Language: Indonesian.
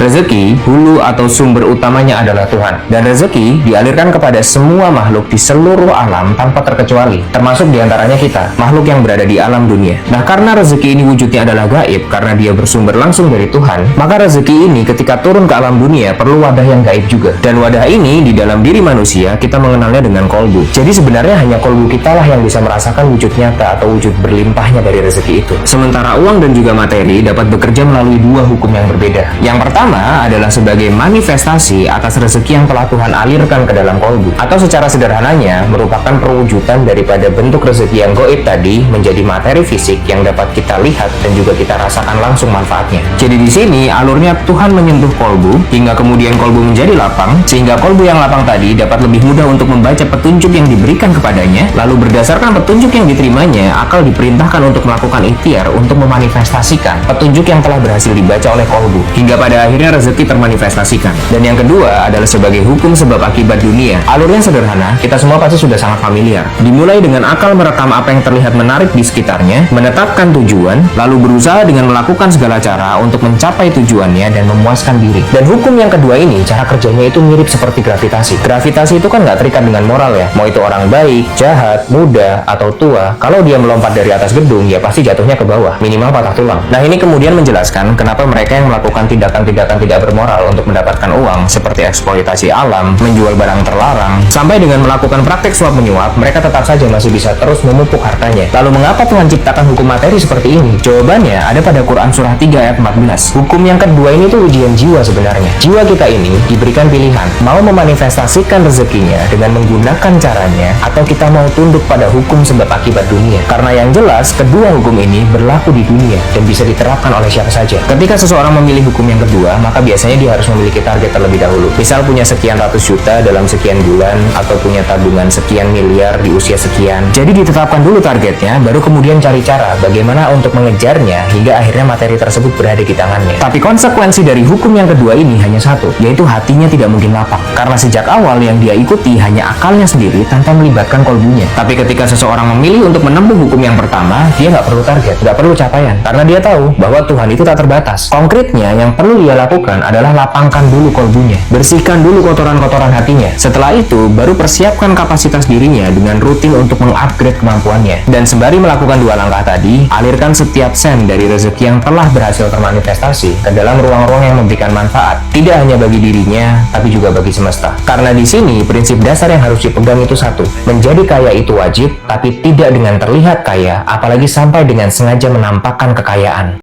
Rezeki, hulu atau sumber utamanya adalah Tuhan. Dan rezeki dialirkan kepada semua makhluk di seluruh alam tanpa terkecuali, termasuk diantaranya kita, makhluk yang berada di alam dunia. Nah, karena rezeki ini wujudnya adalah gaib, karena dia bersumber langsung dari Tuhan, maka rezeki ini ketika turun ke alam dunia perlu wadah yang gaib juga. Dan wadah ini di dalam diri manusia kita mengenalnya dengan kolbu. Jadi sebenarnya hanya kolbu kita lah yang bisa merasakan wujud nyata atau wujud berlimpahnya dari rezeki itu. Sementara uang dan juga materi dapat bekerja melalui dua hukum yang berbeda. Yang pertama adalah sebagai manifestasi atas rezeki yang telah Tuhan alirkan ke dalam kolbu, atau secara sederhananya merupakan perwujudan daripada bentuk rezeki yang gaib tadi menjadi materi fisik yang dapat kita lihat dan juga kita rasakan langsung manfaatnya. Jadi di sini alurnya Tuhan menyentuh kolbu hingga kemudian kolbu menjadi lapang, sehingga kolbu yang lapang tadi dapat lebih mudah untuk membaca petunjuk yang diberikan kepadanya. Lalu berdasarkan petunjuk yang diterimanya, akal diperintahkan untuk melakukan ikhtiar untuk memanifestasikan petunjuk yang telah berhasil dibaca oleh kolbu, hingga pada akhirnya rezeki termanifestasikan. Dan yang kedua adalah sebagai hukum sebab akibat dunia. Alurnya sederhana, kita semua pasti sudah sangat familiar. Dimulai dengan akal merekam apa yang terlihat menarik di sekitarnya, menetapkan tujuan, lalu berusaha dengan melakukan segala cara untuk mencapai tujuannya dan memuaskan diri. Dan hukum yang kedua ini, cara kerjanya itu mirip seperti gravitasi. Gravitasi itu kan nggak terikat dengan moral ya. Mau itu orang baik, jahat, muda, atau tua, kalau dia melompat dari atas gedung, ya pasti jatuhnya ke bawah, minimal patah tulang. Nah, ini kemudian menjelaskan kenapa mereka yang melakukan tindakan-tindakan tidak bermoral untuk mendapatkan uang, seperti eksploitasi alam, menjual barang terlarang, sampai dengan melakukan praktek suap menyuap, mereka tetap saja masih bisa terus memupuk hartanya. Lalu mengapa Tuhan ciptakan hukum materi seperti ini? Jawabannya ada pada Quran surah 3 ayat 14. Hukum yang kedua ini tuh ujian jiwa sebenarnya. Jiwa kita ini diberikan pilihan, mau memanifestasikan rezekinya dengan menggunakan caranya, atau kita mau tunduk pada hukum sebab akibat dunia. Karena yang jelas, kedua hukum ini berlaku di dunia dan bisa diterapkan oleh siapa saja. Ketika seseorang memilih hukum yang kedua, maka biasanya dia harus memiliki target terlebih dahulu. Misal punya sekian ratus juta dalam sekian bulan, atau punya tabungan sekian miliar di usia sekian. Jadi ditetapkan dulu targetnya, baru kemudian cari cara bagaimana untuk mengejarnya hingga akhirnya materi tersebut berada di tangannya. Tapi konsekuensi dari hukum yang kedua ini hanya satu, yaitu hatinya tidak mungkin lapang. Karena sejak awal yang dia ikuti hanya akalnya sendiri tanpa melibatkan kolbunya. Tapi ketika seseorang memilih untuk menempuh hukum yang pertama, dia nggak perlu target, nggak perlu capaian, karena dia tahu bahwa Tuhan itu tak terbatas. Konkretnya, yang perlu dia lakukan adalah lapangkan dulu kolbunya, bersihkan dulu kotoran-kotoran hatinya. Setelah itu, baru persiapkan kapasitas dirinya dengan rutin untuk mengupgrade kemampuannya. Dan sembari melakukan dua langkah tadi, alirkan setiap sen dari rezeki yang telah berhasil termanifestasi ke dalam ruang-ruang yang memberikan manfaat, tidak hanya bagi dirinya, tapi juga bagi semesta. Karena di sini, prinsip dasar yang harus dipegang itu satu, menjadi kaya itu wajib, tapi tidak dengan terlihat kaya, apalagi sampai dengan sengaja menampakkan kekayaan.